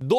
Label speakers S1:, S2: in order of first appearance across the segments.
S1: 2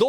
S1: 2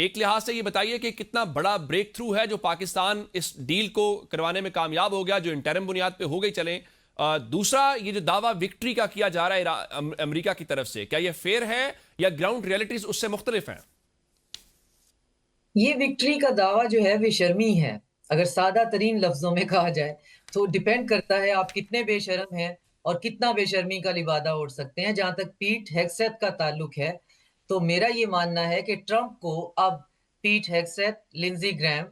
S1: ایک لحاظ سے یہ بتائیے کہ کتنا بڑا بریک تھرو ہے جو پاکستان اس ڈیل کو کروانے میں کامیاب ہو گیا, جو انٹرم بنیاد پہ ہو گئی چلیں. دوسرا, یہ جو دعویٰ وکٹری کا کیا جا رہا ہے امریکہ کی طرف سے, کیا یہ فیئر ہے یا گراؤنڈ ریئلٹیز اس سے مختلف ہیں؟
S2: یہ وکٹری کا دعویٰ جو ہے بے شرمی ہے. اگر سادہ ترین لفظوں میں کہا جائے تو ڈیپینڈ کرتا ہے آپ کتنے بے شرم ہیں اور کتنا بے شرمی کا لبادہ اوڑھ سکتے ہیں. جہاں تک پیٹ ہیگسیتھ کا تعلق ہے تو میرا یہ ماننا ہے کہ ٹرمپ کو اب پیٹ ہیگسیتھ, لنزی گریم,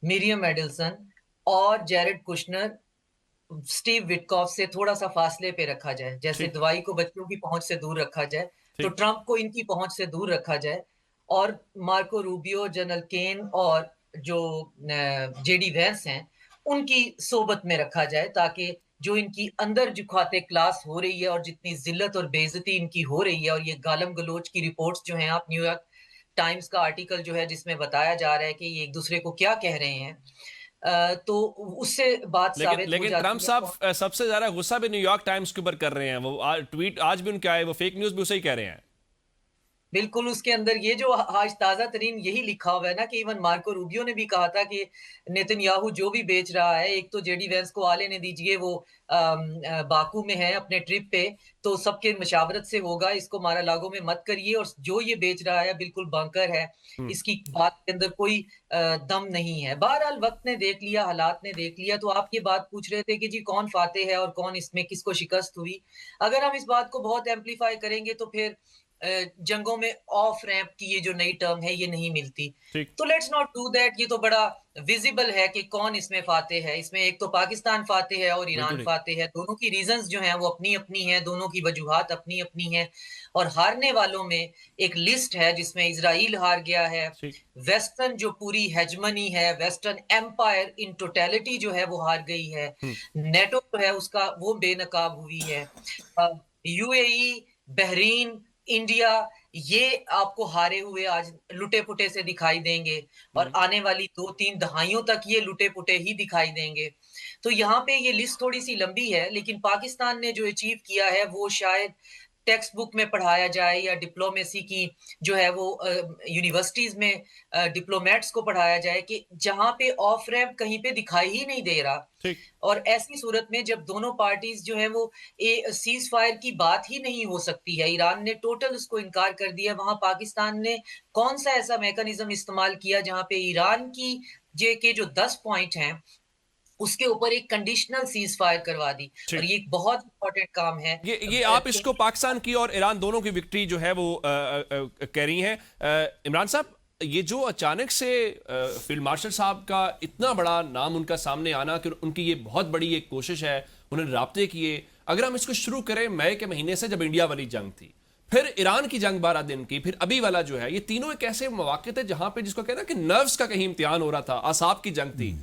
S2: مریم ایڈلسن اور جیرڈ کشنر, سٹیو وٹکاف سے تھوڑا سا فاصلے پہ رکھا جائے. جیسے دوائی کو بچوں کی پہنچ سے دور رکھا جائے تو ٹرمپ کو ان کی پہنچ سے دور رکھا جائے, اور مارکو روبیو, جنرل کین اور جو جے ڈی وینس ہیں ان کی صحبت میں رکھا جائے, تاکہ جو ان کی اندر جو کھاتے کلاس ہو رہی ہے اور جتنی ذلت اور بے عزتی ان کی ہو رہی ہے, اور یہ گالم گلوچ کی رپورٹس جو ہیں, آپ نیو یارک ٹائمز کا آرٹیکل جو ہے جس میں بتایا جا رہا ہے کہ یہ ایک دوسرے کو کیا کہہ رہے ہیں, تو اس سے بات ثابت ہو جاتی ہے.
S1: لیکن ٹرمپ صاحب سب سے زیادہ غصہ بھی نیو یارک ٹائمز کے اوپر کر رہے ہیں. وہ ٹویٹ آج بھی ان کے آئے, وہ فیک نیوز بھی اسے ہی کہہ رہے ہیں.
S2: بالکل, اس کے اندر یہ جو آج تازہ ترین یہی لکھا ہوا ہے نا کہ ایون مارکو روبیو نے بھی کہا تھا کہ نیتن یاہو جو بھی بیچ رہا ہے, ایک تو جے ڈی وینس کو آلے نے دیجئے, وہ باکو میں ہے اپنے ٹرپ پہ, تو سب کے مشاورت سے ہوگا, اس کو مارا لاگو میں مت کریے, اور جو یہ بیچ رہا ہے بالکل بانکر ہے, اس کی بات کے اندر کوئی دم نہیں ہے. بہرحال وقت نے دیکھ لیا, حالات نے دیکھ لیا. تو آپ یہ بات پوچھ رہے تھے کہ جی کون فاتح ہے اور کون اس میں کس کو شکست ہوئی. اگر ہم اس بات کو بہت ایمپلیفائی کریں گے تو پھر جنگوں میں آف ریمپ کی یہ جو نئی ٹرم ہے یہ نہیں ملتی. تو لیٹس ناٹ ڈو دیٹ. یہ تو بڑا ویزیبل ہے کہ کون اس میں فاتح ہے. اس میں ایک تو پاکستان فاتح ہے اور ایران فاتح ہے. دونوں کی ریزنز جو ہیں وہ اپنی اپنی ہیں, دونوں کی وجوہات اپنی اپنی ہیں, اور ہارنے والوں میں ایک لسٹ ہے جس میں اسرائیل ہار گیا ہے, ویسٹرن جو پوری ہیجمنی ہے, ویسٹرن ایمپائر ان ٹوٹیلٹی جو ہے وہ ہار گئی ہے, نیٹو جو ہے اس کا وہ بے نقاب ہوئی ہے, you a E, Bahrain, India, یہ آپ کو ہارے ہوئے آج لٹے پٹے سے دکھائی دیں گے, اور آنے والی 2-3 دہائیوں تک یہ لٹے پٹے ہی دکھائی دیں گے. تو یہاں پہ یہ لسٹ تھوڑی سی لمبی ہے, لیکن پاکستان نے جو اچیو کیا ہے وہ شاید ٹیکسٹ بک میں پڑھایا جائے یا ڈپلومیسی کی جو ہے وہ یونیورسٹیز میں ڈپلومیٹس کو پڑھایا جائے کہ جہاں پہ آف ریمپ کہیں پہ دکھائی ہی نہیں دے رہا. اور ایسی صورت میں جب دونوں پارٹیز جو ہیں وہ سیز فائر کی بات ہی نہیں ہو سکتی ہے, ایران نے ٹوٹل اس کو انکار کر دیا, وہاں پاکستان نے کون سا ایسا میکانزم استعمال کیا جہاں پہ ایران کی کے جو 10 پوائنٹ ہیں اس کے اوپر ایک کنڈیشنل سیز فائر کروا دی. اور یہ ایک بہت امپورٹنٹ کام ہے.
S1: یہ آپ اس کو پاکستان کی اور ایران دونوں کی وکٹری جو ہے وہ کہہ رہی ہیں. عمران صاحب, یہ جو اچانک سے فیلڈ مارشل صاحب کا اتنا بڑا نام ان کا سامنے آنا, کہ ان کی یہ بہت بڑی ایک کوشش ہے, انہوں نے رابطے کیے. اگر ہم اس کو شروع کریں مئی کے مہینے سے, جب انڈیا والی جنگ تھی, پھر ایران کی جنگ 12 دن کی, پھر ابھی والا جو ہے, یہ تینوں ایک ایسے مواقع تھے جہاں پہ جس کو کہنا کہ نروز کا کہیں امتحان ہو رہا تھا, اعصاب کی جنگ تھی,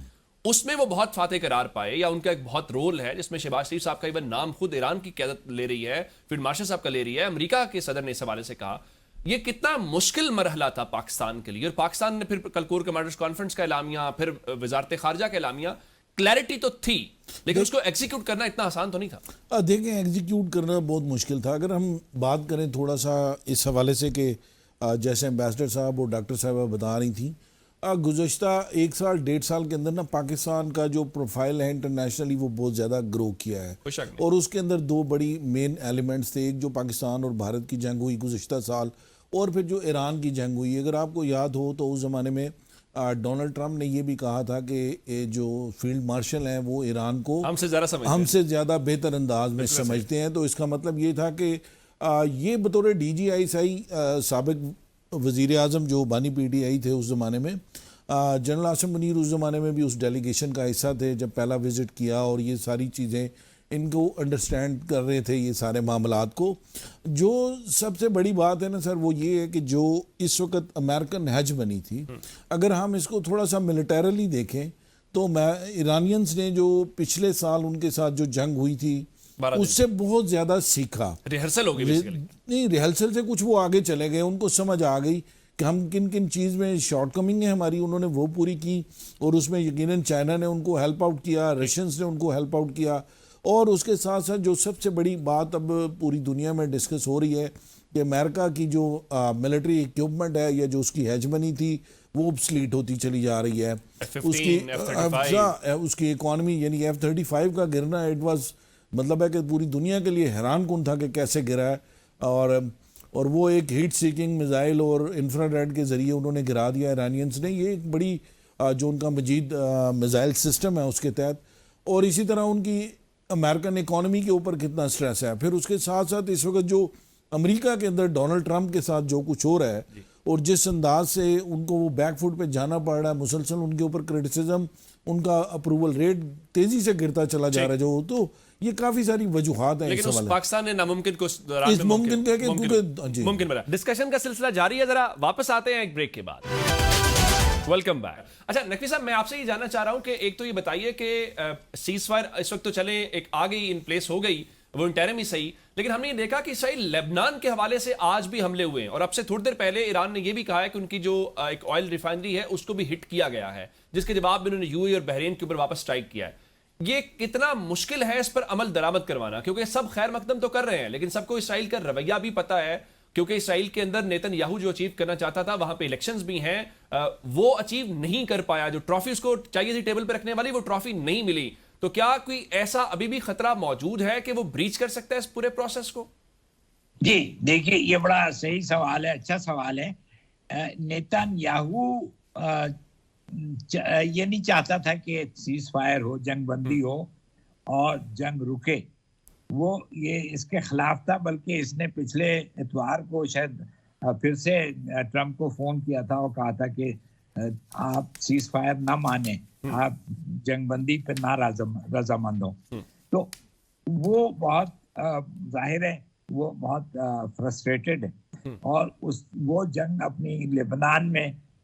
S1: اس میں وہ بہت فاتح قرار پائے, یا ان کا ایک بہت رول ہے جس میں شہباز شریف صاحب کا ایون نام خود ایران کی قیادت لے رہی ہے, فیلڈ مارشل صاحب کا لے رہی ہے. امریکہ کے صدر نے اس حوالے سے کہا یہ کتنا مشکل مرحلہ تھا پاکستان کے لیے, اور پاکستان نے پھر کل کور کمانڈرز کانفرنس کا اعلامیہ, پھر وزارت خارجہ کا اعلامیہ, کلیئرٹی تو تھی, لیکن اس کو ایگزیکیوٹ کرنا اتنا آسان تو نہیں تھا.
S3: دیکھیں, ایگزیکیوٹ کرنا بہت مشکل تھا. اگر ہم بات کریں تھوڑا سا اس حوالے سے کہ جیسے ایمبیسڈر صاحب اور ڈاکٹر صاحبہ بتا رہی تھیں, گزشتہ 1 سال 1.5 سال کے اندر نا پاکستان کا جو پروفائل ہے انٹرنیشنلی وہ بہت زیادہ گرو کیا ہے, اور اس کے اندر 2 بڑی مین ایلیمنٹس تھے. ایک جو پاکستان اور بھارت کی جنگ ہوئی گزشتہ سال, اور پھر جو ایران کی جنگ ہوئی. اگر آپ کو یاد ہو تو اس زمانے میں ڈونلڈ ٹرمپ نے یہ بھی کہا تھا کہ جو فیلڈ مارشل ہیں وہ ایران کو ہم سے زیادہ بہتر انداز میں سمجھتے ہیں. تو اس کا مطلب یہ تھا کہ یہ بطور ڈی جی آئی سی سابق وزیر اعظم جو بانی پی ٹی آئی تھے اس زمانے میں, جنرل عاصم منیر اس زمانے میں بھی اس ڈیلیگیشن کا حصہ تھے جب پہلا وزٹ کیا, اور یہ ساری چیزیں ان کو انڈرسٹینڈ کر رہے تھے یہ سارے معاملات کو. جو سب سے بڑی بات ہے نا سر, وہ یہ ہے کہ جو اس وقت امریکن ہیج بنی تھی, اگر ہم اس کو تھوڑا سا ملیٹریلی دیکھیں تو ایرانینز نے جو پچھلے سال ان کے ساتھ جو جنگ ہوئی تھی اس سے بہت زیادہ سیکھا.
S1: ریہرسل ہو گئی
S3: نہیں, ریہرسل سے کچھ وہ آگے چلے گئے, ان کو سمجھ آ گئی کہ ہم کن کن چیز میں شارٹ کمنگ ہے ہماری, انہوں نے وہ پوری کی, اور اس میں یقیناً چائنا نے ان کو ہیلپ آؤٹ کیا, رشینز نے ان کو ہیلپ آؤٹ کیا. اور اس کے ساتھ ساتھ جو سب سے بڑی بات اب پوری دنیا میں ڈسکس ہو رہی ہے کہ امریکہ کی جو ملٹری ایکوپمنٹ ہے یا جو اس کی ہیجمنی تھی وہ obsolete ہوتی چلی جا رہی ہے. اس کی اکانومی یعنی F-35 کا گرنا اٹ واز مطلب ہے کہ پوری دنیا کے لیے حیران کن تھا کہ کیسے گرا ہے, اور وہ ایک ہیٹ سیکنگ میزائل اور انفرا ریڈ کے ذریعے انہوں نے گرا دیا ایرانینز نے. یہ ایک بڑی جو ان کا مجید میزائل سسٹم ہے اس کے تحت, اور اسی طرح ان کی امریکن اکانومی کے اوپر کتنا سٹریس ہے. پھر اس کے ساتھ ساتھ اس وقت جو امریکہ کے اندر ڈونلڈ ٹرمپ کے ساتھ جو کچھ ہو رہا ہے اور جس انداز سے ان کو وہ بیک فوٹ پہ جانا پڑ رہا ہے, مسلسل ان کے اوپر کرٹیسزم, ان کا اپروول ریٹ تیزی سے گرتا چلا جا رہا ہے جو, تو یہ کافی ساری وجوہات ہیں.
S1: لیکن اس پاکستان نے ناممکن کو
S3: ممکن کہہ کہ
S1: ممکن بنا. ڈسکشن کا سلسلہ جاری ہے, ذرا واپس آتے ہیں ایک بریک کے بعد. Welcome back. اچھا نقوی صاحب, میں آپ سے یہ جاننا چاہ رہا ہوں کہ ایک تو یہ بتائیے کہ سیز فائر اس وقت تو چلیں ایک آ گئی, ان پلیس ہو گئی, وہ انٹرم ہی صحیح, لیکن ہم نے یہ دیکھا کہ اسرائیل لیبنان کے حوالے سے آج بھی حملے ہوئے ہیں, اور اب سے تھوڑی دیر پہلے ایران نے یہ بھی کہا ہے کہ ان کی جو ایک آئل ریفائنری ہے اس کو بھی ہٹ کیا گیا ہے, جس کے جواب میں انہوں نے یو اے اور بحرین کے اوپر واپس اسٹرائک کیا ہے. یہ کتنا مشکل ہے اس پر عمل درآمد کروانا, کیونکہ سب خیر مقدم تو کر رہے ہیں لیکن سب کو اسرائیل کا رویہ بھی پتہ ہے, کیونکہ اسرائیل کے اندر نیتن یاہو جو اچیو کرنا چاہتا تھا وہاں پہ الیکشنز بھی ہیں, وہ اچیو نہیں کر پایا. جو ٹرافی اس کو چاہیے تھی ٹیبل پہ رکھنے والی, وہ ٹرافی نہیں ملی. تو کیا کوئی ایسا ابھی بھی خطرہ موجود ہے کہ وہ بریچ کر سکتا ہے اس پورے پروسیس کو؟
S4: جی دیکھیے, یہ بڑا صحیح سوال ہے, اچھا سوال ہے. نیتن یاہو یہ نہیں چاہتا تھا کہ سیز فائر ہو, جنگ بندی ہو اور جنگ رکے. وہ یہ اس کے خلاف تھا, بلکہ اس نے پچھلے اتوار کو شاید پھر سے ٹرمپ کو فون کیا تھا اور کہا تھا کہ آپ سیز فائر نہ مانیں, آپ جنگ بندی پہ نہ رضامند ہوں. تو وہ بہت ظاہر ہے وہ بہت فرسٹریٹڈ ہے, اور وہ جنگ اپنی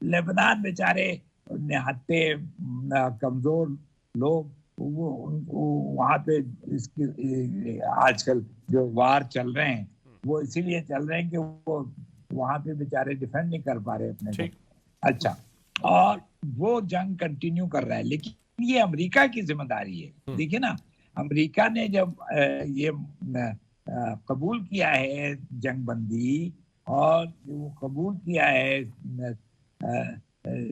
S4: لبنان بیچارے نہتے کمزور لوگ, وہاں پہ اس کی آج کل جو وار چل رہے ہیں وہ اسی لیے چل رہے ہیں کہ وہ وہاں پہ بیچارے ڈیفینڈ نہیں کر پا رہے اپنے کو. اچھا, اور وہ جنگ کنٹینیو کر رہا ہے, لیکن یہ امریکہ کی ذمہ داری ہے. دیکھیں نا, امریکہ نے جب یہ قبول کیا ہے جنگ بندی, اور وہ قبول کیا ہے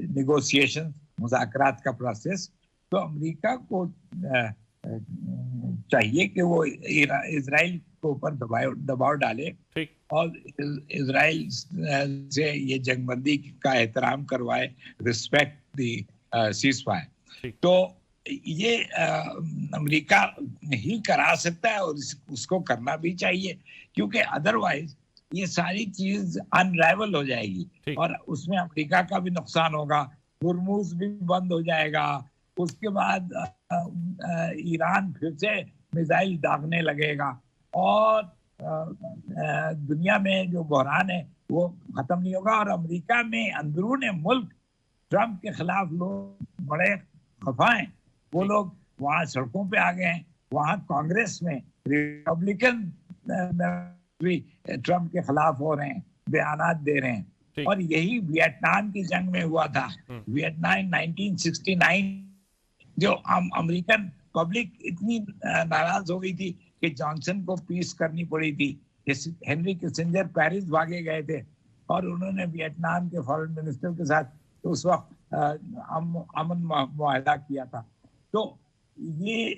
S4: نیگوسیشن مذاکرات کا پروسیس, تو امریکہ کو چاہیے کہ وہ اسرائیل کے اوپر دباؤ ڈالے اور اسرائیل سے یہ جنگ بندی کا احترام کروائے, ریسپیکٹ دی سیز فائر. تو یہ امریکہ ہی کرا سکتا ہے, اور اس کو کرنا بھی چاہیے, کیونکہ ادروائز یہ ساری چیز انرائیول ہو جائے گی, اور اس میں امریکہ کا بھی نقصان ہوگا, ہرموز بھی بند ہو جائے گا, اس کے بعد ایران پھر سے میزائل داغنے لگے گا, اور دنیا میں جو بحران ہے وہ ختم نہیں ہوگا. اور امریکہ میں اندرون ملک ٹرمپ کے خلاف لوگ بڑے خفا ہیں, وہ لوگ وہاں سڑکوں پہ آ گئے ہیں, وہاں کانگریس میں ریپبلکن ٹرمپ کے خلاف ہو رہے ہیں, بیانات دے رہے ہیں. اور یہی ویتنام کی جنگ میں ہوا تھا, ویتنام 1969, جو امریکن پبلک اتنی ناراض ہو گئی تھی کہ جانسن کو پیس کرنی پڑی تھی. ہنری کسنجر پیرس بھاگے گئے تھے, اور انہوں نے ویتنام کے فارن منسٹر کے ساتھ اس وقت امن معاہدہ کیا تھا. تو یہ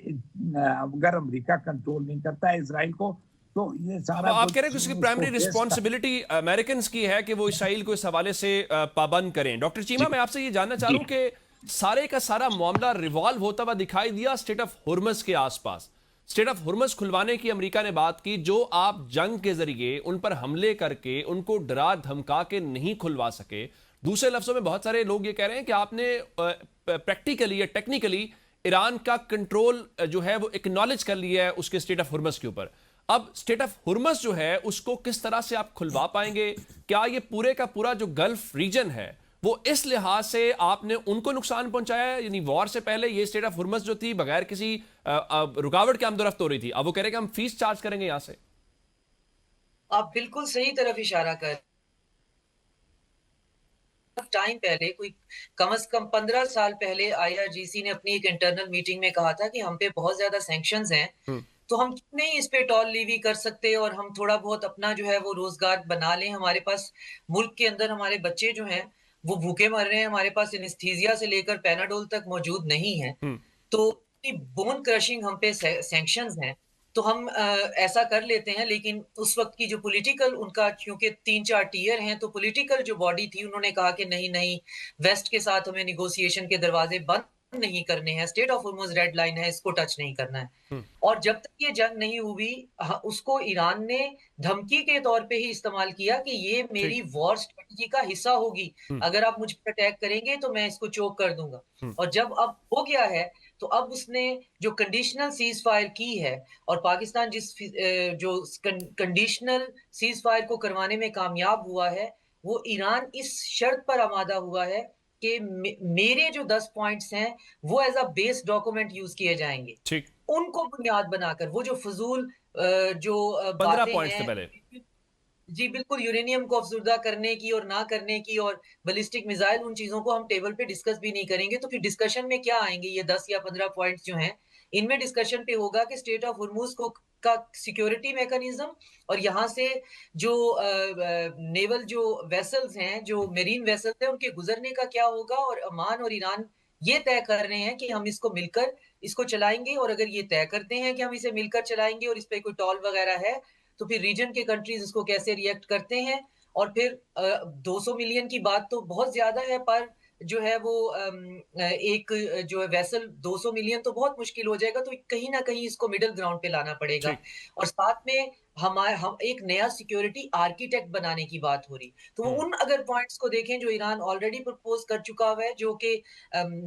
S4: اگر امریکہ کنٹرول نہیں کرتا ہے اسرائیل کو, تو یہ سارا
S1: آپ کہہ رہے ہیں کہ اس کی پرائمری رسپانسبلٹی امریکنز کی ہے کہ وہ اسرائیل کو اس حوالے سے پابند کریں. ڈاکٹر چیمہ, میں آپ سے یہ جاننا چاہ رہا ہوں کہ سارے کا سارا معاملہ ریوالو ہوتا ہوا دکھائی دیا اسٹریٹ آف ہرمز کے آس پاس. اسٹریٹ آف ہرمز کھلوانے کی امریکہ نے بات کی, جو آپ جنگ کے ذریعے ان پر حملے کر کے ان کو ڈرا دھمکا کے نہیں کھلوا سکے. دوسرے لفظوں میں بہت سارے لوگ یہ کہہ رہے ہیں کہ آپ نے پریکٹیکلی یا ٹیکنیکلی ایران کا کنٹرول جو ہے وہ اکنالج کر لیا ہے اس کے اسٹریٹ آف ہرمز کے اوپر. اب اسٹریٹ آف ہرمز جو ہے اس کو کس طرح سے آپ کھلوا پائیں گے؟ کیا یہ پورے کا پورا جو گلف ریجن ہے وہ اس لحاظ سے آپ نے ان کو نقصان پہنچایا ہے؟ یعنی وار سے پہلے یہ اسٹریٹ آف ہرمز جو تھی بغیر کسی رکاوٹ کے آمد و رفت ہو رہی تھی, اب وہ کہہ رہے ہیں کہ ہم فیس چارج کریں گے یہاں سے.
S2: آپ بالکل صحیح طرف اشارہ کر ٹائم پہلے, کوئی کم از کم 15 سال پہلے IRGC نے اپنی ایک انٹرنل میٹنگ میں کہا تھا کہ ہم پہ بہت زیادہ سینکشنز ہیں, تو ہم کیوں نہیں اس پہ ٹال لیوی کر سکتے اور ہم تھوڑا بہت اپنا جو ہے وہ روزگار بنا لیں. ہمارے پاس ملک کے اندر ہمارے بچے جو ہیں وہ بھوکے مر رہے ہیں, ہمارے پاس انستھیزیا سے لے کر پیناڈول تک موجود نہیں ہے. تو بون کرشنگ ہم پہ سینکشنز ہیں تو ہم ایسا کر لیتے ہیں, لیکن اس وقت کی جو پولیٹیکل ان کا کیونکہ 3-4 ٹیئر ہیں, تو پولیٹیکل جو باڈی تھی انہوں نے کہا کہ نہیں ویسٹ کے ساتھ ہمیں نیگوسیشن کے دروازے بند نہیں کرنے ہیں, street of harms red line ہے, اس کو ٹچ نہیں کرنا ہے. اور جب تک یہ جنگ نہیں ہوئی اس کو ایران نے دھمکی کے طور پہ ہی استعمال کیا کہ یہ میری وار اسٹریٹجی کا حصہ ہوگی, اگر آپ مجھ پہ اٹیک کریں گے تو میں اس کو چوک کر دوں گا. اور جب اب ہو گیا ہے تو اب اس نے جو کنڈیشنل سیز فائر کی ہے, اور پاکستان جس جو کنڈیشنل سیز فائر کو کروانے میں کامیاب ہوا ہے, وہ ایران اس شرط پر آمادہ ہوا ہے کہ میرے جو 10 پوائنٹس ہیں وہ as a base document use کیے جائیں گے, ان کو بنیاد بنا کر وہ جو فضول جو
S1: 15 پوائنٹس سے پہلے
S2: جی بالکل یورینیم کو افزودہ کرنے کی اور نہ کرنے کی اور بیلسٹک میزائل, ان چیزوں کو ہم ٹیبل پہ ڈسکس بھی نہیں کریں گے. تو پھر ڈسکشن میں کیا آئیں گے یہ 10 یا 15 پوائنٹس جو ہیں, ان میں ڈسکشن پہ ہوگا کہ اسٹریٹ آف ہرموز کا سیکیورٹی میکانزم اور یہاں سے جو نیول جو ویسلز ہیں, جو میرین ویسلز ہیں, ان کے گزرنے کا کیا ہوگا. اور عمان اور ایران یہ طے کر رہے ہیں کہ ہم اس کو مل کر اس کو چلائیں گے, اور اگر یہ طے کرتے ہیں کہ ہم اسے مل کر چلائیں گے اور اس پہ کوئی ٹال وغیرہ ہے تو پھر ریجن کے کنٹریز اس کو کیسے ریئیکٹ کرتے ہیں. اور پھر 200 ملین کی بات تو بہت زیادہ ہے, پر جو ہے وہ ایک جو ہے ویسل 200 ملین تو بہت مشکل ہو جائے گا, تو کہیں نہ کہیں اس کو مڈل گراؤنڈ پہ لانا پڑے گا. اور ساتھ میں ہم ایک نیا سیکیورٹی آرکیٹیکٹ بنانے کی بات ہو رہی, تو وہ ان اگر پوائنٹس کو دیکھیں جو ایران آلریڈی پرپوز کر چکا ہوا ہے, جو کہ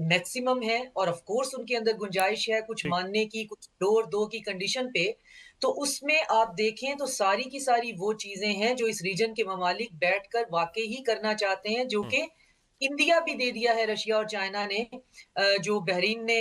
S2: میکسیمم ہے, اور آف کورس ان کے اندر گنجائش ہے کچھ ماننے کی, کچھ ڈور دو کی کنڈیشن پہ, تو اس میں آپ دیکھیں تو ساری کی ساری وہ چیزیں ہیں جو اس ریجن کے ممالک بیٹھ کر واقعی ہی کرنا چاہتے ہیں, جو کہ انڈیا بھی دے دیا ہے. رشیا اور چائنا نے جو بحرین نے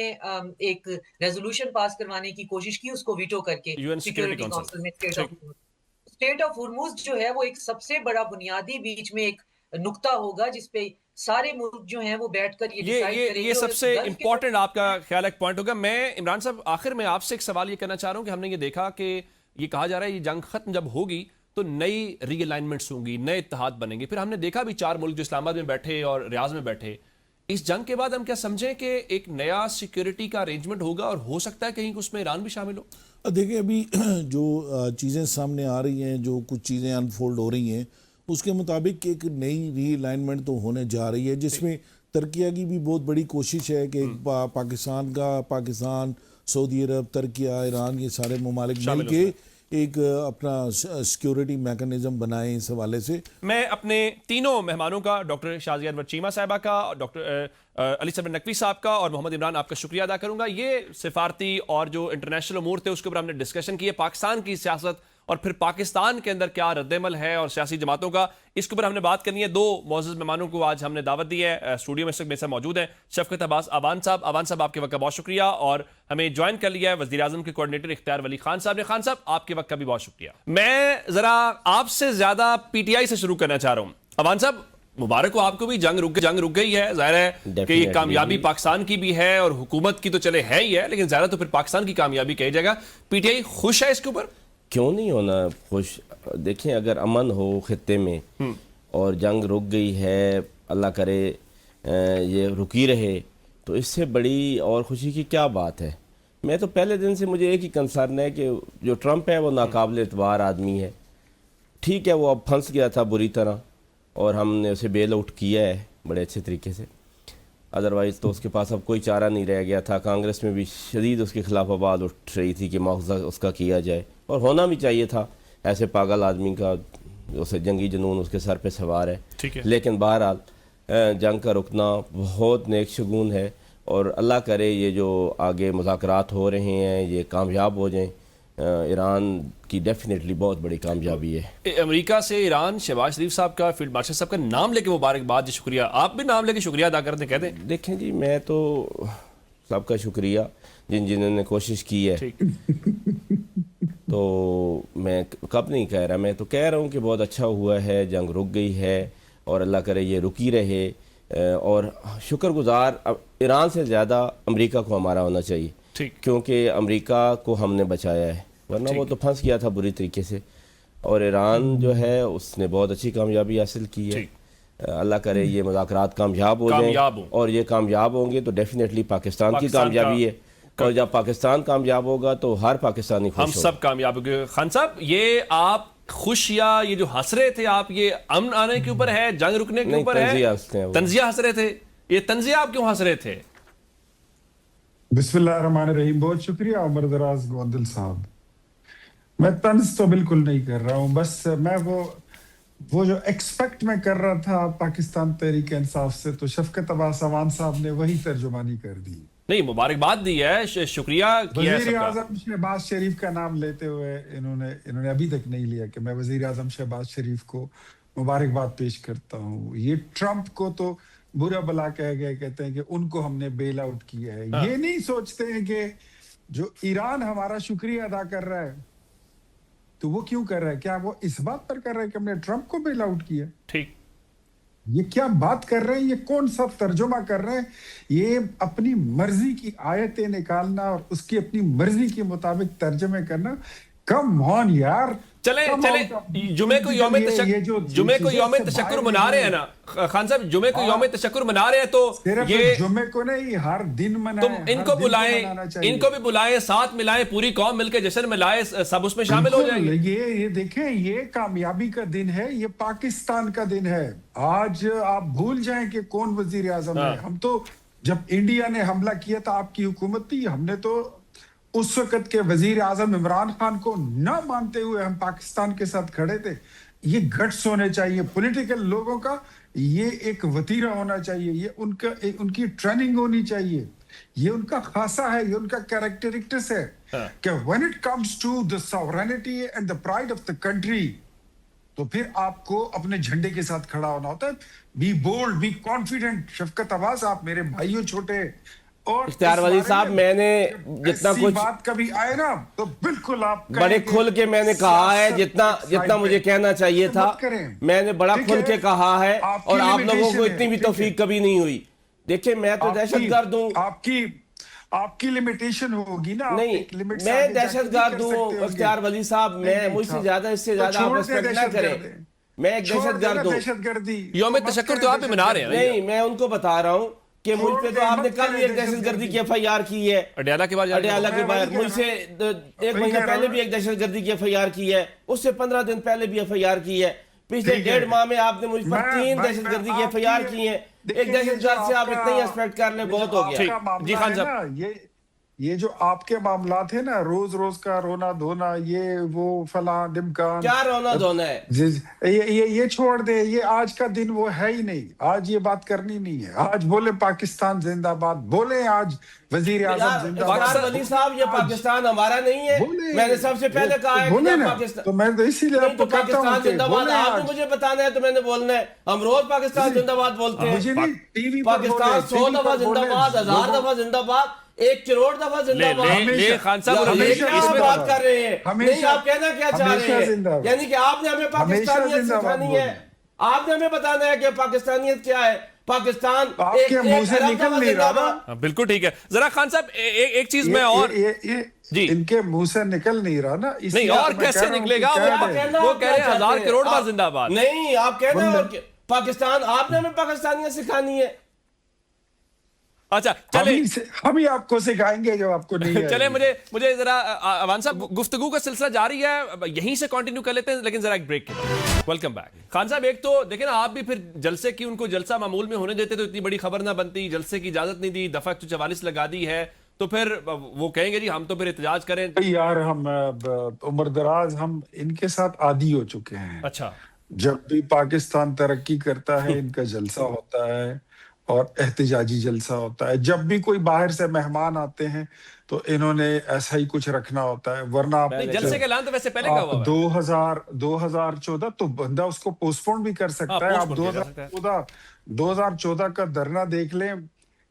S2: ایک ریزولوشن پاس کروانے کی کوشش کی, اس کو ویٹو کر کے سیکیورٹی کونسل میں. اسٹریٹ آف ہرموز جو ہے وہ ایک سب سے بڑا بنیادی بیچ میں ایک نقطہ ہوگا جس پہ سارے ملک جو ہیں وہ بیٹھ کر یہ ڈیسائیڈ کریں گے.
S1: یہ سب سے امپورٹنٹ آپ کا خیال ایک پوائنٹ ہوگا. میں عمران صاحب آخر میں آپ سے ایک سوال یہ کرنا چاہ رہا ہوں کہ ہم نے یہ دیکھا کہ یہ کہا جا رہا ہے یہ جنگ ختم جب ہوگی تو نئی ری الائنمنٹس ہوں گی, نئے اتحاد بنیں گے. پھر ہم نے دیکھا بھی 4 ملک جو اسلام آباد میں بیٹھے اور ریاض میں بیٹھے, اس جنگ کے بعد ہم کیا سمجھیں کہ ایک نیا سیکیورٹی کا ارینجمنٹ ہوگا اور ہو سکتا ہے کہیں اس میں ایران بھی شامل ہو؟
S3: دیکھیں ابھی جو چیزیں سامنے آ رہی ہیں, جو کچھ چیزیں انفولڈ ہو رہی ہیں, اس کے مطابق ایک نئی ری الائنمنٹ تو ہونے جا رہی ہے, جس میں ترکیہ کی بھی بہت بڑی کوشش ہے کہ پاکستان, سعودی عرب, ترکیہ, ایران, یہ سارے ممالک مل کے ایک اپنا سیکیورٹی میکانزم بنائیں. اس حوالے سے
S1: میں اپنے تینوں مہمانوں کا, ڈاکٹر شازیہ انور چیمہ صاحبہ کا, ڈاکٹر علی صبر نقوی صاحب کا اور محمد عمران آپ کا شکریہ ادا کروں گا. یہ سفارتی اور جو انٹرنیشنل امور تھے اس کے اوپر ہم نے ڈسکشن کی ہے, پاکستان کی سیاست اور پھر پاکستان کے اندر کیا رد عمل ہے اور سیاسی جماعتوں کا, اس کے اوپر ہم نے بات کرنی ہے. 2 معزز مہمانوں کو آج ہم نے دعوت دی ہے, اسٹوڈیو میں میرے ساتھ موجود ہیں شفقت عباس آبان صاحب آپ کے وقت کا بہت شکریہ, اور ہمیں جوائن کر لیا ہے وزیر اعظم کے کوارڈینیٹر اختیار ولی خان صاحب نے. خان صاحب آپ کے وقت کا بھی بہت شکریہ. میں ذرا آپ سے زیادہ پی ٹی آئی سے شروع کرنا چاہ رہا ہوں. آبان صاحب مبارک ہو آپ کو بھی, جنگ رک گئی ہے. ظاہر ہے کہ یہ کامیابی پاکستان کی بھی ہے اور حکومت کی تو چلے ہے ہی ہے, لیکن زیادہ تو پھر پاکستان کی کامیابی کہی جائے گا. پی ٹی آئی خوش ہے اس کے اوپر؟
S5: کیوں نہیں ہونا خوش. دیکھیں اگر امن ہو خطے میں اور جنگ رک گئی ہے, اللہ کرے یہ رکی رہے, تو اس سے بڑی اور خوشی کی کیا بات ہے. میں تو پہلے دن سے مجھے ایک ہی کنسرن ہے کہ جو ٹرمپ ہے وہ ناقابل اعتبار آدمی ہے. ٹھیک ہے وہ اب پھنس گیا تھا بری طرح اور ہم نے اسے بیل آؤٹ کیا ہے بڑے اچھے طریقے سے, ادروائز تو اس کے پاس اب کوئی چارہ نہیں رہ گیا تھا. کانگریس میں بھی شدید اس کے خلاف آواز اٹھ رہی تھی کہ مواخذہ اس کا کیا جائے, اور ہونا بھی چاہیے تھا. ایسے پاگل آدمی کا اسے جنگی جنون اس کے سر پہ سوار ہے. لیکن بہرحال جنگ کا رکنا بہت نیک شگون ہے, اور اللہ کرے یہ جو آگے مذاکرات ہو رہے ہیں یہ کامیاب ہو جائیں. ایران کی ڈیفینیٹلی بہت بڑی کامیابی ہے.
S1: امریکہ سے ایران, شہباز شریف صاحب کا, فیلڈ مارشل صاحب کا نام لے کے مبارکباد. جی شکریہ. آپ بھی نام لے کے شکریہ ادا کرتے کہہ دیں.
S5: دیکھیں جی میں تو سب کا شکریہ جنہوں نے کوشش کی ہے, تو میں کب نہیں کہہ رہا, میں تو کہہ رہا ہوں کہ بہت اچھا ہوا ہے, جنگ رک گئی ہے اور اللہ کرے یہ رکی رہے. اور شکر گزار ایران سے زیادہ امریکہ کو ہمارا ہونا چاہیے, کیونکہ امریکہ کو ہم نے بچایا ہے. ورنہ وہ تو پھنس گیا تھا بری طریقے سے. اور ایران جو ہے اس نے بہت اچھی کامیابی حاصل کی ہے. اللہ کرے یہ مذاکرات کامیاب ہو جائیں, اور یہ کامیاب ہوں گے تو ڈیفینیٹلی پاکستان کی کامیابی ہے, اور جب پاکستان کامیاب ہوگا تو ہر پاکستانی خوش
S1: ہم سب کامیاب ہوں گے. خان صاحب, یہ آپ خوش یا یہ جو ہنس رہے تھے آپ, یہ امن آنے کے اوپر ہے, جنگ رکنے کے اوپر ہے, تنزیہ ہنس رہے تھے؟ یہ تنزیہ آپ کیوں ہنس رہے تھے؟
S6: بسم اللہ الرحمن الرحیم. بہت شکریہ عمر دراز گوندل صاحب. میں طنز تو بالکل نہیں کر رہا ہوں, بس میں وہ جو ایکسپیکٹ میں کر رہا تھا پاکستان تحریک انصاف سے, تو شفقت عباس اعوان صاحب نے وہی ترجمانی کر دی.
S1: نہیں, مبارکباد دی ہے, شکریہ کیا ہے
S6: وزیر
S1: سب کا.
S6: اعظم شہباز شریف کا نام لیتے ہوئے انہوں نے ابھی تک نہیں لیا کہ میں وزیر اعظم شہباز شریف کو مبارکباد پیش کرتا ہوں. یہ ٹرمپ کو تو برا بلا کہہ گئے, کہتے ہیں کہ ان کو ہم نے بیل آؤٹ کیا ہے. یہ نہیں سوچتے ہیں کہ جو ایران ہمارا شکریہ ادا کر رہا ہے تو وہ کیوں کر رہا ہے؟ کیا وہ اس بات پر کر رہا ہے کہ ہم نے ٹرمپ کو بیل آؤٹ کیا؟
S1: ٹھیک,
S6: یہ کیا بات کر رہے ہیں, یہ کون سا ترجمہ کر رہے ہیں؟ یہ اپنی مرضی کی آیتیں نکالنا اور اس کی اپنی مرضی کے مطابق ترجمے کرنا. کم آن یار,
S1: چلے جمعے کو یوم تشکر منا رہے ہیں نا خان صاحب, جمعے کو یوم تشکر منا رہے ہیں, تو یہ
S6: جمعے کو نہیں, ہر دن منائیں.
S1: تم ان کو بلائیں, ان کو بھی بلائیں, ساتھ ملائیں, پوری قوم مل کے جشن ملائے, سب اس میں شامل ہو جائیں گے.
S6: یہ دیکھیں, یہ کامیابی کا دن ہے, یہ پاکستان کا دن ہے. آج آپ بھول جائیں کہ کون وزیر اعظم ہے. ہم تو جب انڈیا نے حملہ کیا تھا آپ کی حکومت تھی, ہم نے تو اس وقت کے وزیر اعظم عمران خان کو نہ مانتے ہوئے ہم پاکستان کے ساتھ کھڑے تھے. یہ گٹس ہونے چاہیے پولیٹیکل لوگوں کا, یہ ایک وتیرہ ہونا چاہیے, یہ ان کی ٹریننگ ہونی چاہیے, یہ ان کا خاصہ ہے, یہ ان کا کیریکٹرسٹکس ہے کہ when it comes to the sovereignty and the pride of the country, تو پھر آپ کو اپنے جھنڈے کے ساتھ کھڑا ہونا ہوتا ہے. Be bold, be confident. Shafqat Abbas, آپ میرے بھائیوں چھوٹے, اور
S5: اختیار ولی صاحب, میں نے جتنا کچھ
S6: بات کبھی آئے نا تو بالکل آپ
S5: بڑے کھل کے میں نے کہا ہے, جتنا مجھے کہنا چاہیے تھا میں نے بڑا کھل کے کہا ہے, اور آپ لوگوں کو اتنی بھی توفیق کبھی نہیں ہوئی. دیکھیں, میں تو دہشت گرد ہوں.
S6: آپ کی لمیٹیشن ہوگی نا.
S5: نہیں, میں دہشت گرد ہوں اختیار ولی صاحب, میں مجھ سے زیادہ اس سے زیادہ آپ ریسپیکٹ نہ کریں. میں ایک دہشت گرد ہوں.
S1: یوم تشکر تو آپ بھی منا رہے ہیں.
S5: نہیں, میں ان کو بتا رہا ہوں کہ مجھ پہ تو آپ نے کل ایک دہشت گردی کی ایف آئی آر کی ہے,
S1: اڈیالہ کے
S5: بعد مجھ سے ایک مہینہ پہلے بھی ایک دہشت گردی کی ایف آئی آر کی ہے, اس سے 15 دن پہلے بھی ایف آئی آر کی ہے, پچھلے 1.5 ماہ میں آپ نے مجھ پر 3 دہشت گردی کی ایف آئی آر کی ہیں. ایک دہشت گرد سے آپ اتنا ہی ایکسپیکٹ کر لیں, بہت ہو گیا.
S1: جی خان صاحب,
S6: یہ جو آپ کے معاملات ہیں نا, روز روز کا رونا دھونا, یہ وہ فلاں ڈمکان,
S5: کیا رونا دھونا ہے,
S6: یہ چھوڑ دے. یہ آج کا دن وہ ہے ہی نہیں. آج یہ بات کرنی نہیں ہے. آج بولے پاکستان زندہ باد, بولے آج وزیر اعظم زندہ باد.
S5: ولی صاحب, یہ پاکستان ہمارا نہیں ہے. میں نے سب سے پہلے کہا ہے کہ پاکستان,
S6: تو میں تو اسی لیے آپ کو کہتا ہوں کہ
S5: زندہ باد. آپ نے مجھے بتانا ہے تو میں نے بولنا ہے. ہم روز پاکستان زندہ باد بولتے ہیں. پاکستان 100 دفعہ زندہ باد, 1000 دفعہ زندہ باد, 1 کروڑ دفعہ زندہ باد.
S1: خان صاحب
S5: اس میں بات کر رہے ہیں. نہیں, آپ کہنا کیا چاہ رہے ہیں, یعنی کہ آپ نے ہمیں پاکستانیت سکھانی ہے, آپ نے ہمیں بتانا ہے کہ پاکستانیت کیا ہے. پاکستان
S6: آپ کے منہ سے نکل نہیں رہا.
S1: بالکل ٹھیک ہے. ذرا خان صاحب ایک چیز میں اور,
S6: جی ان کے منہ سے نکل نہیں رہا نا.
S1: نہیں, اور کیسے نکلے گا, وہ کہہ رہے ہیں 1000 کروڑ بار زندہ باد.
S5: نہیں, آپ کہنا ہے پاکستان, آپ نے ہمیں پاکستانیت سکھانی ہے.
S1: اچھا چلے,
S6: ہم ہی آپ کو سکھائیں گے جو آپ کو نہیں ہے.
S1: چلے, مجھے ذرا اعوان صاحب, گفتگو کا سلسلہ جاری ہے, یہیں سے کنٹینیو کر لیتے ہیں, لیکن ذرا ایک بریک کے بعد. Welcome back. خان صاحب, ایک تو دیکھیں نا, آپ بھی پھر جلسے کی, ان کو جلسہ معمول میں ہونے دیتے تو اتنی بڑی خبر نہ بنتی. جلسے کی اجازت نہیں دی, دفعہ 144 لگا دی ہے, تو پھر وہ کہیں گے جی ہم تو پھر احتجاج کریں.
S6: یار ہم عمر دراز, ہم ان کے ساتھ عادی ہو چکے ہیں.
S1: اچھا,
S6: جب بھی پاکستان ترقی کرتا ہے ان کا جلسہ ہوتا ہے اور احتجاجی جلسہ ہوتا ہے. جب بھی کوئی باہر سے مہمان آتے ہیں تو انہوں نے ایسا ہی کچھ رکھنا ہوتا ہے. ورنہ آپ
S1: جلسے کا اعلان تو ویسے پہلے کا ہوا ہے
S6: 2014 تو بندہ اس کو پوسٹ پون بھی کر سکتا ہے. آپ 2014 کا دھرنا دیکھ لیں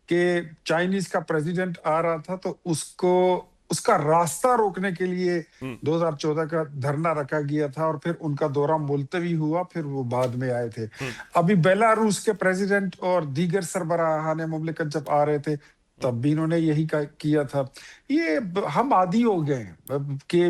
S6: کہ چائنیز کا پریزیڈنٹ آ رہا تھا تو اس کا راستہ روکنے کے لیے 2014 کا دھرنا رکھا گیا تھا, اور پھر ان کا دورہ ملتوی ہوا, پھر وہ بعد میں آئے تھے. ابھی بیلاروس کے پریزیڈنٹ اور دیگر سربراہان مملکت جب آ رہے تھے تب بھی انہوں نے یہی کیا تھا. یہ ہم عادی ہو گئے ہیں کہ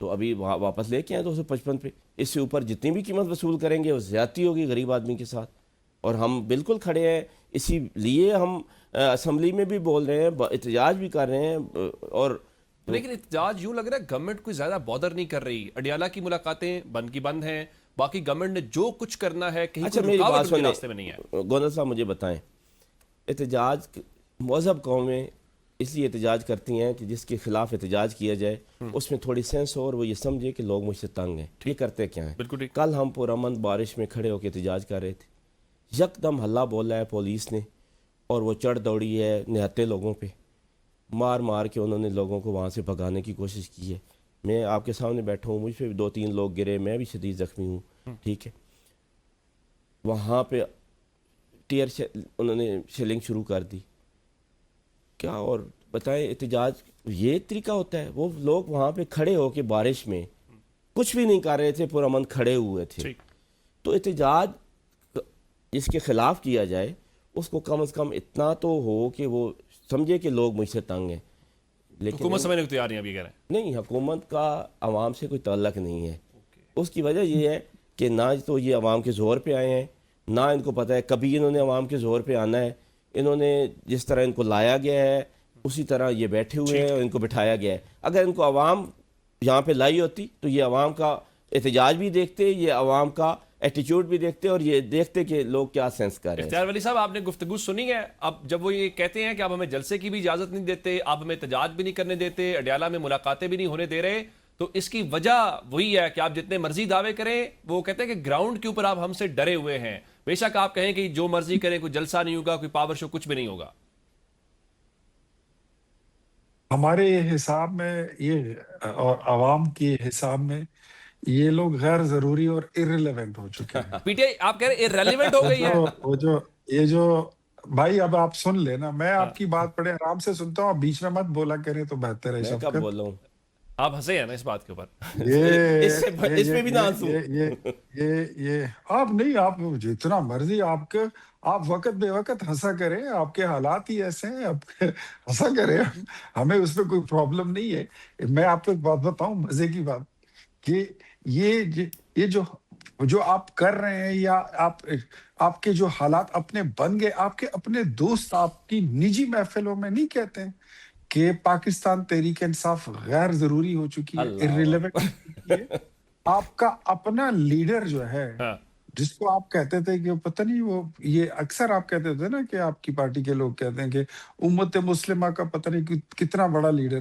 S5: تو ابھی واپس لے کے آئے 255 پہ. اس سے اوپر جتنی بھی قیمت وصول کریں گے وہ زیادتی ہوگی غریب آدمی کے ساتھ. اور ہم بالکل کھڑے ہیں, اسی لیے ہم اسمبلی میں بھی بول رہے ہیں, احتجاج بھی کر رہے ہیں. اور
S1: لیکن احتجاج یوں لگ رہا ہے گورنمنٹ کوئی زیادہ بادر نہیں کر رہی. اڈیالہ کی ملاقاتیں بند کی بند ہیں, باقی گورنمنٹ نے جو کچھ کرنا ہے کہیں
S5: اچھا
S1: کوئی
S5: میری بات
S1: رکاوٹ ان کے
S5: سنیں
S1: راستے میں نہیں ہے.
S5: گوندل صاحب مجھے بتائیں, احتجاج مہذب قومیں اس لیے احتجاج کرتی ہیں کہ جس کے خلاف احتجاج کیا جائے اس میں تھوڑی سینس ہو اور وہ یہ سمجھے کہ لوگ مجھ سے تنگ ہیں. یہ کرتے کیا ہیں؟
S1: بالکل ٹھیک.
S5: کل ہم پرامن بارش میں کھڑے ہو کے احتجاج کر رہے تھے, یکدم ہلہ بولا ہے پولیس نے اور وہ چڑھ دوڑی ہے نہتے لوگوں پہ, مار مار کے انہوں نے لوگوں کو وہاں سے بھگانے کی کوشش کی ہے. میں آپ کے سامنے بیٹھا ہوں, مجھ پہ 2-3 لوگ گرے, میں بھی شدید زخمی ہوں. ٹھیک ہے, وہاں پہ انہوں نے شیلنگ شروع کر دی کیا. اور بتائیں احتجاج یہ ایک طریقہ ہوتا ہے؟ وہ لوگ وہاں پہ کھڑے ہو کے بارش میں کچھ بھی نہیں کر رہے تھے, پرامن کھڑے ہوئے تھے. تو احتجاج جس کے خلاف کیا جائے اس کو کم از کم اتنا تو ہو کہ وہ سمجھے کہ لوگ مجھ سے تنگ ہیں. لیکن
S1: حکومت سمجھنے کو تیار نہیں ابھی کہہ رہے ہیں.
S5: نہیں, حکومت کا عوام سے کوئی تعلق نہیں ہے. اس کی وجہ یہ ہے کہ نہ تو یہ عوام کے زور پہ آئے ہیں, نہ ان کو پتہ ہے کبھی انہوں نے عوام کے زور پہ آنا ہے. انہوں نے جس طرح ان کو لایا گیا ہے اسی طرح یہ بیٹھے ہوئے ہیں اور ان کو بٹھایا گیا ہے. اگر ان کو عوام یہاں پہ لائی ہوتی تو یہ عوام کا احتجاج بھی دیکھتے, یہ عوام کا ایٹیچیوڈ بھی دیکھتے اور یہ دیکھتے کہ لوگ کیا سینس کر رہے ہیں.
S1: اختیار ولی صاحب, آپ نے گفتگو سنی ہے. اب جب وہ یہ کہتے ہیں کہ آپ ہمیں جلسے کی بھی اجازت نہیں دیتے, آپ ہمیں احتجاج بھی نہیں کرنے دیتے, اڈیالہ میں ملاقاتیں بھی نہیں ہونے دے رہے, تو اس کی وجہ وہی ہے کہ آپ جتنے مرضی دعوے کریں, وہ کہتے ہیں کہ گراؤنڈ کے اوپر آپ ہم سے ڈرے ہوئے ہیں. بے شک آپ کہیں کہ جو مرضی کریں, کوئی جلسہ نہیں ہوگا, کوئی پاور شو, کچھ بھی نہیں ہوگا.
S6: ہمارے حساب میں یہ اور عوام کے حساب میں یہ لوگ غیر ضروری اور irrelevant ہو چکے ہیں.
S1: پی ٹی آئی آپ کہہ رہے ہیں irrelevant ہو گئی ہے.
S6: یہ جو بھائی اب آپ سن لینا, میں آپ کی بات بڑے آرام سے سنتا ہوں, آپ بیچ میں مت بولا کریں تو بہتر ہے.
S5: میں کب بول رہا ہوں؟
S1: آپ ہنسے ہیں نا اس بات کے اوپر.
S5: اس پہ بھی نہ ہنسوں.
S6: یہ آپ نہیں, آپ جتنا مرضی آپ وقت بے وقت ہنسا کریں, آپ کے حالات ہی ایسے ہیں, آپ ہنسا کریں, ہمیں اس پہ کوئی پرابلم نہیں ہے. میں آپ کو ایک بات بتاؤں مزے کی بات, کہ یہ جو آپ کر رہے ہیں یا آپ کے جو حالات اپنے بن گئے, آپ کے اپنے دوست آپ کی نجی محفلوں میں نہیں کہتے ہیں کہ پاکستان تحریک انصاف غیر ضروری ہو چکی ہے, irrelevant ہو چکی ہے. آپ کا اپنا لیڈر جو ہے, جس کو آپ کہتے تھے کہ پتہ نہیں وہ, یہ اکثر آپ کہتے تھے نا کہ آپ کی پارٹی کے لوگ کہتے ہیں کہ امت مسلمہ کا پتہ نہیں کتنا بڑا لیڈر,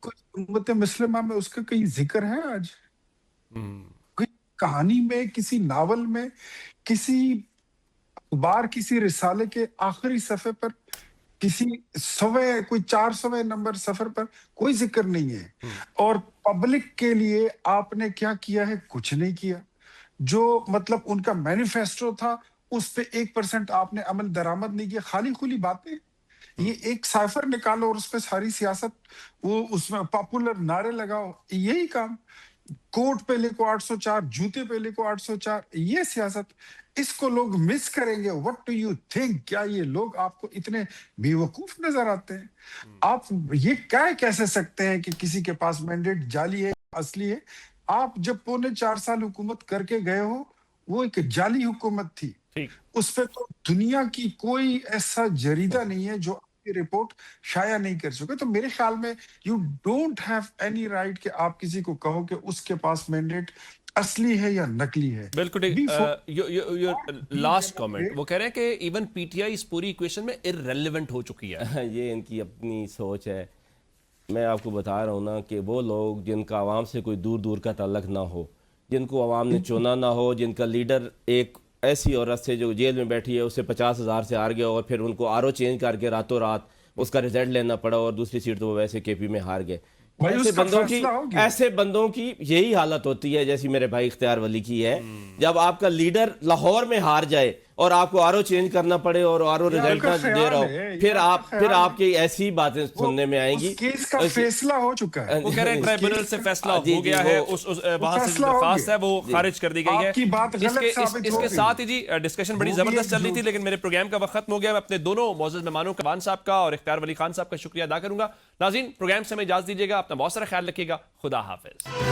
S6: امت مسلمہ میں اس کا کہیں ذکر ہے آج؟ کوئی کہانی میں, کسی ناول میں, کسی اخبار, کسی رسالے کے آخری صفحے پر, کسی کوئی 400 نمبر سفر پر کوئی ذکر نہیں ہے. اور پبلک کے لیے آپ نے کیا کیا ہے؟ کچھ نہیں کیا. جو مطلب ان کا مینیفیسٹو تھا اس پہ 1% آپ نے عمل درآمد نہیں کیا, خالی کھلی باتیں. یہ ایک سائفر نکالو اور اس پہ ساری سیاست, وہ اس میں پاپولر نعرے لگاؤ, یہی کام. کوٹ پہ لکھو 804, جوتے پہ لکھو 804, یہ سیاست. اس کو لوگ مس کریں گے. وٹ ڈو یو تھنک, کیا یہ لوگ آپ کو اتنے بیوقوف نظر آتے ہیں؟ آپ یہ کیسے سکتے ہیں کہ کسی کے پاس مینڈیٹ جعلی ہے اصلی ہے؟ آپ جب 4.25 سال حکومت کر کے گئے ہو, وہ ایک جعلی حکومت تھی. اس پہ تو دنیا کی کوئی ایسا جریدہ نہیں ہے جو کی رپورٹ شائع نہیں کر سکے. تو میرے خیال میں you don't have any right کہ آپ کسی کو کہو کہ اس کے پاس مینڈیٹ اصلی ہے یا نقلی ہے.
S1: بالکل. لاسٹ کامنٹ, وہ کہہ رہے ہیں کہ ایون پی ٹی آئی اس پوری ایکویشن میں irrelevant ہو چکی ہے.
S5: یہ ان کی اپنی سوچ ہے. میں آپ کو بتا رہا ہوں نا کہ وہ لوگ جن کا عوام سے کوئی دور دور کا تعلق نہ ہو, جن کو عوام نے چنا نہ ہو, جن کا لیڈر ایک ایسی عورت سے جو جیل میں بیٹھی ہے اسے 50,000 سے ہار گیا اور پھر ان کو آر او چینج کر کے راتوں رات اس کا رزلٹ لینا پڑا اور دوسری سیٹ تو وہ ویسے کے پی میں ہار گئے. ایسے بندوں کی یہی حالت ہوتی ہے جیسی میرے بھائی اختیار ولی کی ہے. جب آپ کا لیڈر لاہور میں ہار جائے اور آپ کو آر او چینج کرنا پڑے اور آر او
S6: یہ آپ
S5: ریزلٹ
S6: کا
S5: نہ دے
S6: خیال
S5: رہا
S6: ہے،
S5: ہو،
S6: یہ
S5: پھر
S6: آپ
S5: آپ
S6: کا
S5: پھر
S6: خیال
S5: آپ کی ایسی باتیں سننے میں آئیں گی.
S6: اس کیس کا فیصلہ ہو چکا ہے.
S1: وہ کہہ رہے ہیں ٹرائبونل سے فیصلہ
S5: جی،
S1: ہو گیا
S5: جی،
S1: ہے،
S5: وہ
S1: وہاں سے
S6: فیصلہ
S1: جو
S6: ہو
S1: درخواست
S6: گیا.
S1: ہے وہ خارج کر دی گئی ہے.
S6: آپ کی بات غلط ثابت
S1: اس
S6: ہو
S1: کے
S6: گئی.
S1: ساتھ ہی جی ڈسکشن بڑی
S6: وہ بھی
S1: زبردست
S6: ایک
S1: چل رہی تھی،
S6: جھوٹ.
S1: لیکن میرے پروگرام کا وقت ختم ہو گیا. میں اپنے دونوں معزز مہمانوں کا، وان صاحب کا اور اختیار ولی خان صاحب کا شکریہ ادا کروں گا. ناظرین، پروگرام سے ہمیں اجازت دیجیے گا. اپنا بہت سارا خیال رکھیے گا. خدا حافظ.